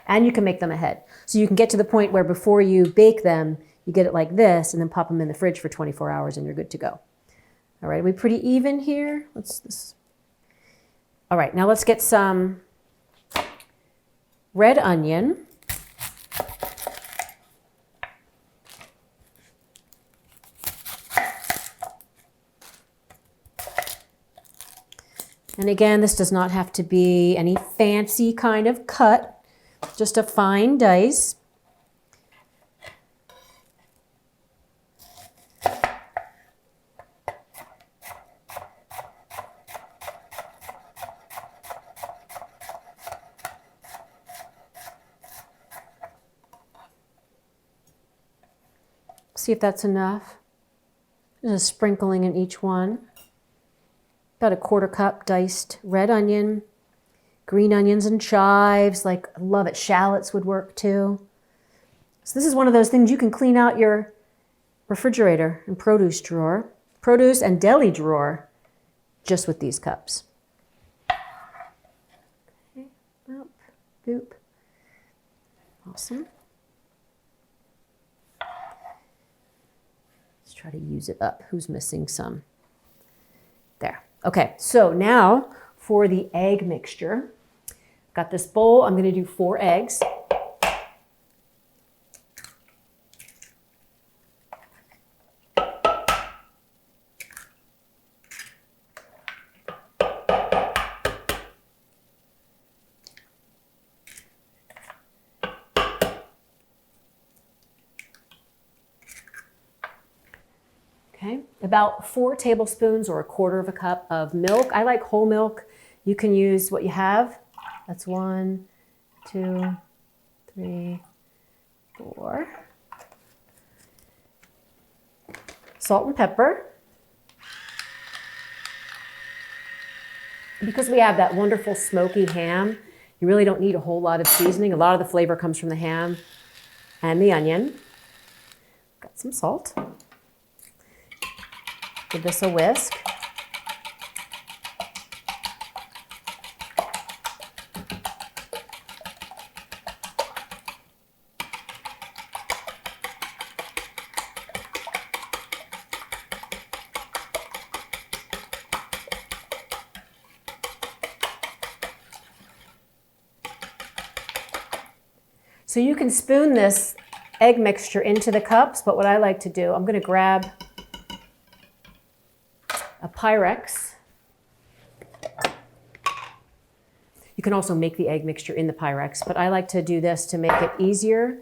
And you can make them ahead. So you can get to the point where before you bake them, you get it like this and then pop them in the fridge for 24 hours and you're good to go. All right, are we pretty even here? All right, now let's get some red onion. And again, this does not have to be any fancy kind of cut, just a fine dice. See if that's enough. There's a sprinkling in each one. About a 1/4 cup diced red onion, green onions and chives, like I love it. Shallots would work too. So this is one of those things you can clean out your refrigerator and produce drawer, produce and deli drawer just with these cups. Okay, boop, boop. Awesome. Let's try to use it up. Who's missing some? There. Okay, so now for the egg mixture. Got this bowl. I'm going to do 4 eggs. Okay, about 4 tablespoons or a 1/4 cup of milk. I like whole milk. You can use what you have. That's 1, 2, 3, 4. Salt and pepper. Because we have that wonderful smoky ham, you really don't need a whole lot of seasoning. A lot of the flavor comes from the ham and the onion. Got some salt. Give this a whisk. So you can spoon this egg mixture into the cups, but what I like to do, I'm going to grab a Pyrex. You can also make the egg mixture in the Pyrex, but I like to do this to make it easier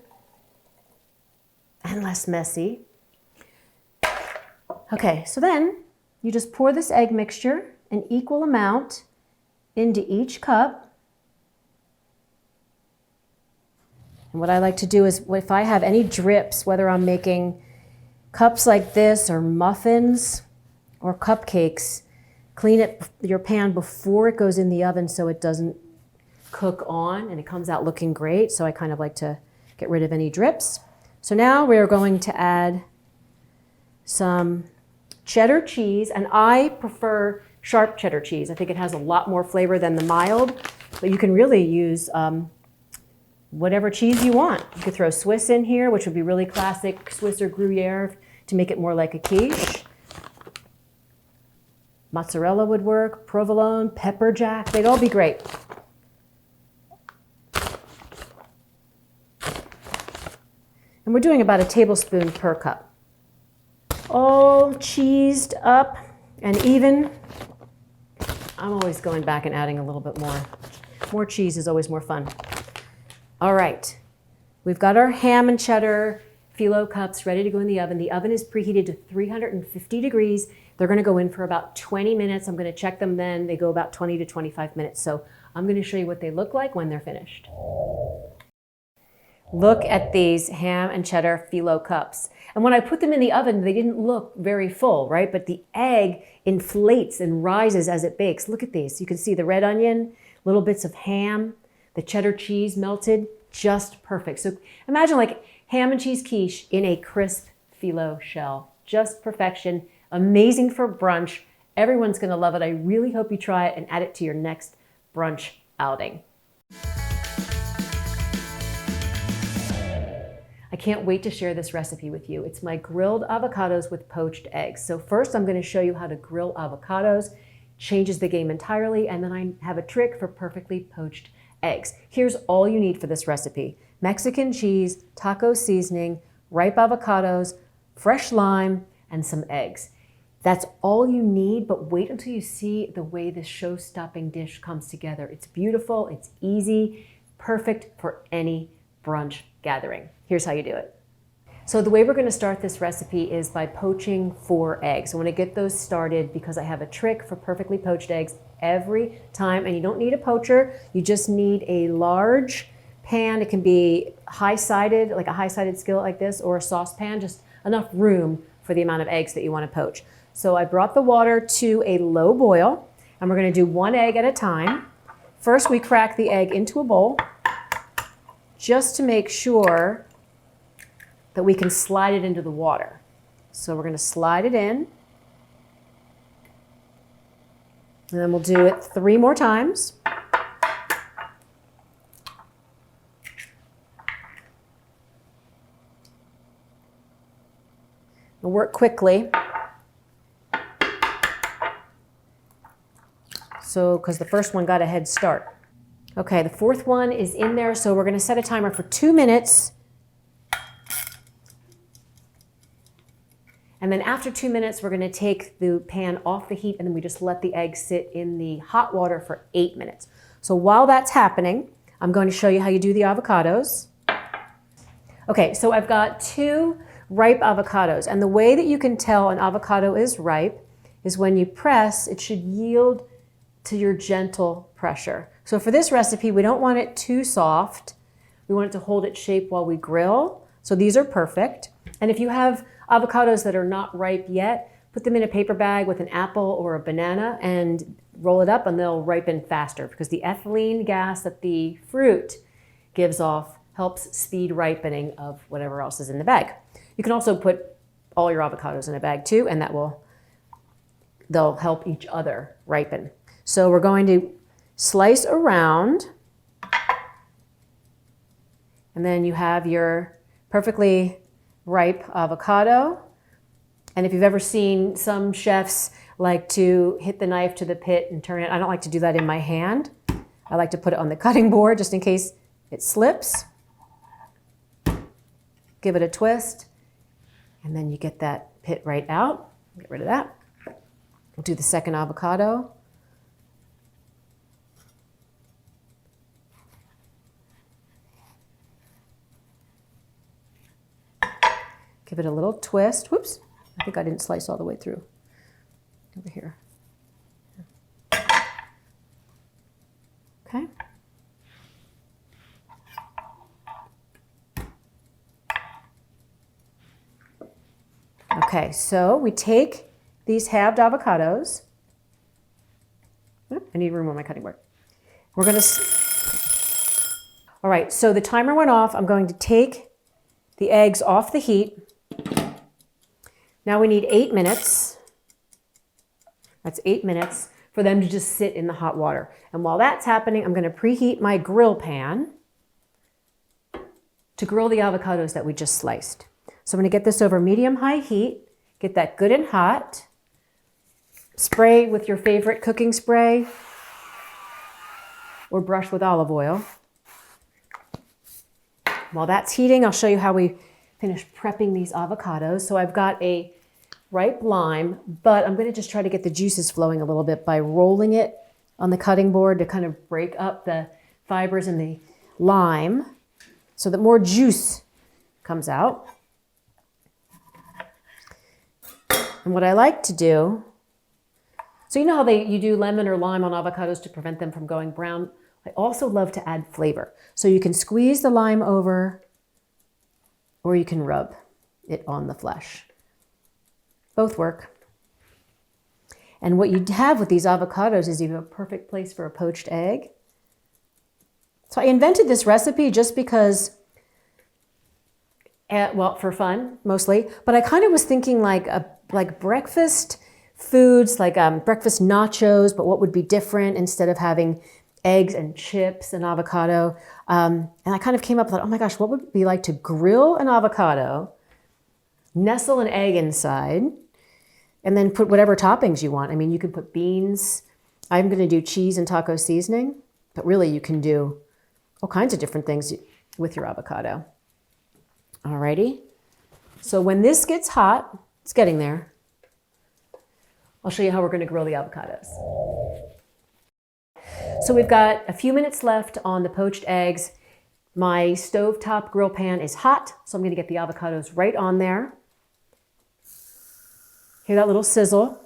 and less messy. Okay, so then you just pour this egg mixture, an equal amount, into each cup. And what I like to do is, if I have any drips, whether I'm making cups like this or muffins or cupcakes, clean your pan before it goes in the oven so it doesn't cook on and it comes out looking great. So I kind of like to get rid of any drips. So now we're going to add some cheddar cheese, and I prefer sharp cheddar cheese. I think it has a lot more flavor than the mild, but you can really use whatever cheese you want. You could throw Swiss in here, which would be really classic, Swiss or Gruyere, to make it more like a quiche. Mozzarella would work, provolone, pepper jack, they'd all be great. And we're doing about a tablespoon per cup. All cheesed up and even. I'm always going back and adding a little bit more. More cheese is always more fun. All right, we've got our ham and cheddar phyllo cups ready to go in the oven. The oven is preheated to 350 degrees. They're gonna go in for about 20 minutes. I'm gonna check them then. They go about 20 to 25 minutes. So I'm gonna show you what they look like when they're finished. Look at these ham and cheddar phyllo cups. And when I put them in the oven, they didn't look very full, right? But the egg inflates and rises as it bakes. Look at these. You can see the red onion, little bits of ham, the cheddar cheese melted, just perfect. So imagine like ham and cheese quiche in a crisp phyllo shell. Just perfection. Amazing for brunch. Everyone's gonna love it. I really hope you try it and add it to your next brunch outing. I can't wait to share this recipe with you. It's my grilled avocados with poached eggs. So first I'm gonna show you how to grill avocados. Changes the game entirely. And then I have a trick for perfectly poached eggs. Here's all you need for this recipe: Mexican cheese, taco seasoning, ripe avocados, fresh lime, and some eggs. That's all you need, but wait until you see the way this show-stopping dish comes together. It's beautiful, it's easy, perfect for any brunch gathering. Here's how you do it. So the way we're gonna start this recipe is by poaching 4 eggs. I wanna get those started because I have a trick for perfectly poached eggs every time, and you don't need a poacher, you just need a large pan. It can be high-sided, like a high-sided skillet like this, or a saucepan, just enough room for the amount of eggs that you wanna poach. So I brought the water to a low boil, and we're gonna do 1 egg at a time. First, we crack the egg into a bowl, just to make sure that we can slide it into the water. So we're gonna slide it in, and then we'll do it 3 more times. We'll work quickly. So, because the first one got a head start. Okay, the 4th one is in there, so we're gonna set a timer for 2 minutes. And then after 2 minutes, we're gonna take the pan off the heat, and then we just let the egg sit in the hot water for 8 minutes. So while that's happening, I'm going to show you how you do the avocados. Okay, so I've got 2 ripe avocados, and the way that you can tell an avocado is ripe is when you press, it should yield to your gentle pressure. So for this recipe, we don't want it too soft. We want it to hold its shape while we grill. So these are perfect. And if you have avocados that are not ripe yet, put them in a paper bag with an apple or a banana and roll it up, and they'll ripen faster because the ethylene gas that the fruit gives off helps speed ripening of whatever else is in the bag. You can also put all your avocados in a bag too, and they'll help each other ripen. So we're going to slice around, and then you have your perfectly ripe avocado. And if you've ever seen some chefs like to hit the knife to the pit and turn it, I don't like to do that in my hand. I like to put it on the cutting board just in case it slips. give it a twist, and then you get that pit right out. Get rid of that. We'll do the second avocado. Give it a little twist. Whoops, I think I didn't slice all the way through. Over here. Okay. Okay, so we take these halved avocados. I need room on my cutting board. We're going to... All right, so the timer went off. I'm going to take the eggs off the heat. Now we need 8 minutes. That's 8 minutes for them to just sit in the hot water. And while that's happening, I'm going to preheat my grill pan to grill the avocados that we just sliced. So I'm going to get this over medium-high heat, get that good and hot. Spray with your favorite cooking spray or brush with olive oil. While that's heating, I'll show you how we finish prepping these avocados. So I've got a ripe lime, but I'm going to just try to get the juices flowing a little bit by rolling it on the cutting board to kind of break up the fibers in the lime so that more juice comes out. And what I like to do, so you know how you do lemon or lime on avocados to prevent them from going brown? I also love to add flavor. So you can squeeze the lime over or you can rub it on the flesh. Both work. And what you have with these avocados is you have a perfect place for a poached egg. So I invented this recipe just because, well, for fun mostly, but I kind of was thinking like breakfast foods, like breakfast nachos, but what would be different instead of having eggs and chips and avocado. And I kind of came up with, oh my gosh, what would it be like to grill an avocado, nestle an egg inside, and then put whatever toppings you want. I mean, you can put beans. I'm going to do cheese and taco seasoning, but really you can do all kinds of different things with your avocado. Alrighty. So when this gets hot, it's getting there, I'll show you how we're going to grill the avocados. So we've got a few minutes left on the poached eggs. My stovetop grill pan is hot, so I'm going to get the avocados right on there. Hear that little sizzle?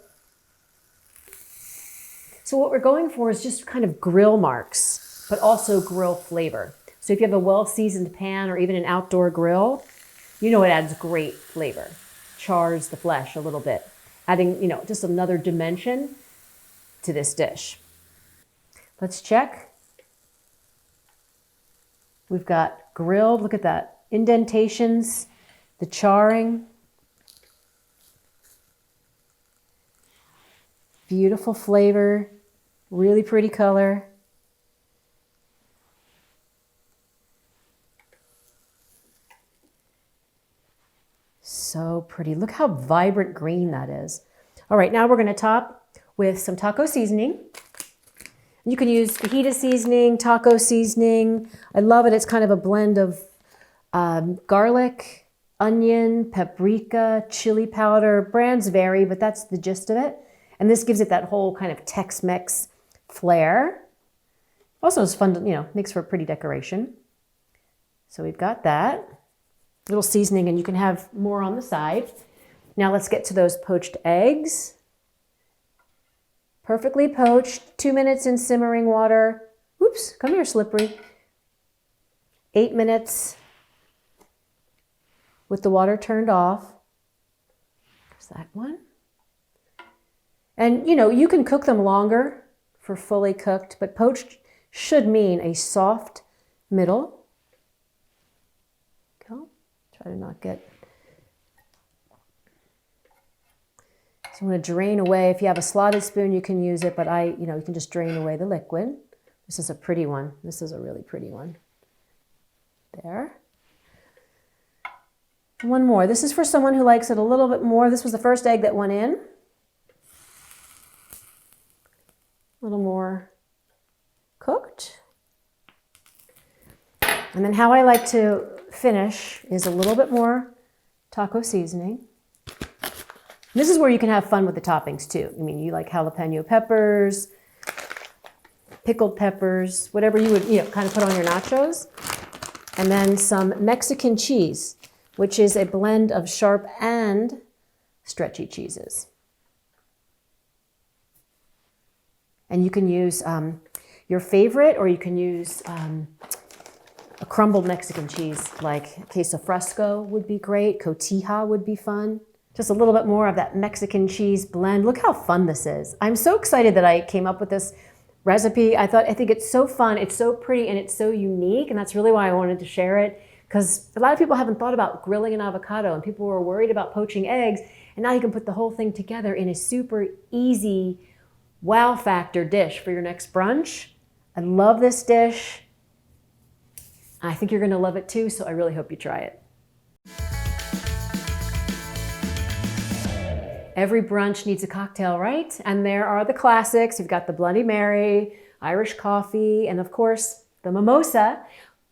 So what we're going for is just kind of grill marks, but also grill flavor. So if you have a well-seasoned pan or even an outdoor grill, you know it adds great flavor. Chars the flesh a little bit, adding, you know, just another dimension to this dish. Let's check. We've got grilled, look at that, indentations, the charring. Beautiful flavor, really pretty color. So pretty. Look how vibrant green that is. All right, now we're going to top with some taco seasoning. You can use fajita seasoning, taco seasoning. I love it. It's kind of a blend of garlic, onion, paprika, chili powder. Brands vary, but that's the gist of it. And this gives it that whole kind of Tex-Mex flair. Also, it's fun to, you know, makes for a pretty decoration. So we've got that. Little seasoning, and you can have more on the side. Now let's get to those poached eggs. Perfectly poached, 2 minutes in simmering water. Oops, come here, slippery. 8 minutes with the water turned off. There's that one. And you know, you can cook them longer for fully cooked, but poached should mean a soft middle. Go. Try to not get. So I'm going to drain away. If you have a slotted spoon, you can use it, but you can just drain away the liquid. This is a pretty one. This is a really pretty one. There. One more. This is for someone who likes it a little bit more. This was the first egg that went in. A little more cooked. And then how I like to finish is a little bit more taco seasoning. This is where you can have fun with the toppings too. I mean, you like jalapeno peppers, pickled peppers, whatever you would, kind of put on your nachos. And then some Mexican cheese, which is a blend of sharp and stretchy cheeses. And you can use your favorite, or you can use a crumbled Mexican cheese like queso fresco would be great. Cotija would be fun. Just a little bit more of that Mexican cheese blend. Look how fun this is. I'm so excited that I came up with this recipe. I think it's so fun, it's so pretty, and it's so unique, and that's really why I wanted to share it, because a lot of people haven't thought about grilling an avocado, and people were worried about poaching eggs, and now you can put the whole thing together in a super easy wow factor dish for your next brunch. I love this dish. I think you're gonna love it too, so I really hope you try it. Every brunch needs a cocktail, right? And there are the classics. You've got the Bloody Mary, Irish coffee, and of course, the mimosa.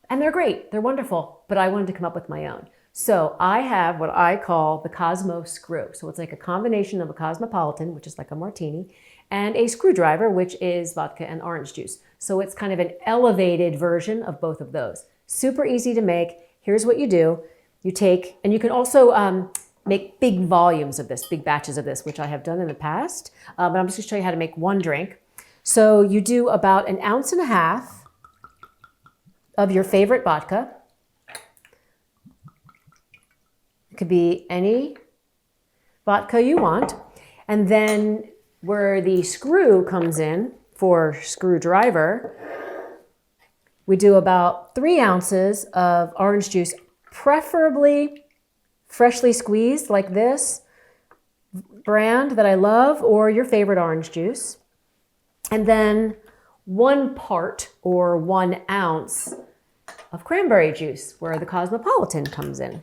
And they're great, they're wonderful, but I wanted to come up with my own. So I have what I call the Cosmo Screw. So it's like a combination of a Cosmopolitan, which is like a martini, and a screwdriver, which is vodka and orange juice. So it's kind of an elevated version of both of those. Super easy to make. Here's what you do. You take, and you can also make big volumes of this, big batches of this, which I have done in the past. But I'm just gonna show you how to make one drink. So you do about 1.5 ounces of your favorite vodka. It could be any vodka you want. And then where the screw comes in for screwdriver, we do about 3 ounces of orange juice, preferably freshly squeezed like this brand that I love, or your favorite orange juice. And then 1 part or 1 ounce of cranberry juice, where the Cosmopolitan comes in.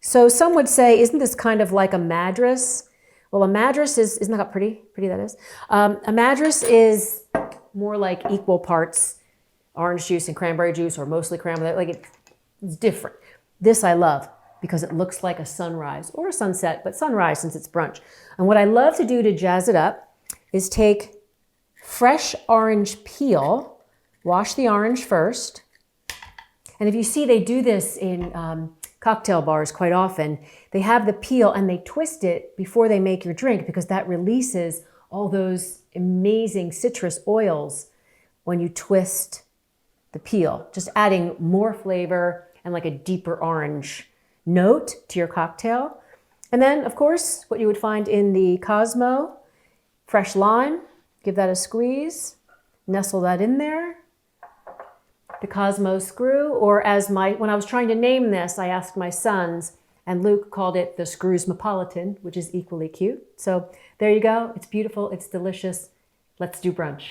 So some would say, isn't this kind of like a Madras? Well, a Madras isn't that how pretty that is? A Madras is more like equal parts orange juice and cranberry juice, or mostly cranberry, like it's different. This I love, because it looks like a sunrise or a sunset, but sunrise since it's brunch. And what I love to do to jazz it up is take fresh orange peel, wash the orange first. And if you see, they do this in cocktail bars quite often. They have the peel and they twist it before they make your drink, because that releases all those amazing citrus oils when you twist the peel, just adding more flavor and like a deeper orange note to your cocktail. And then, of course, what you would find in the Cosmo, fresh lime, give that a squeeze, nestle that in there. The Cosmo Screw, or when I was trying to name this, I asked my sons, and Luke called it the Screwsmopolitan, which is equally cute. So there you go. It's beautiful. It's delicious. Let's do brunch.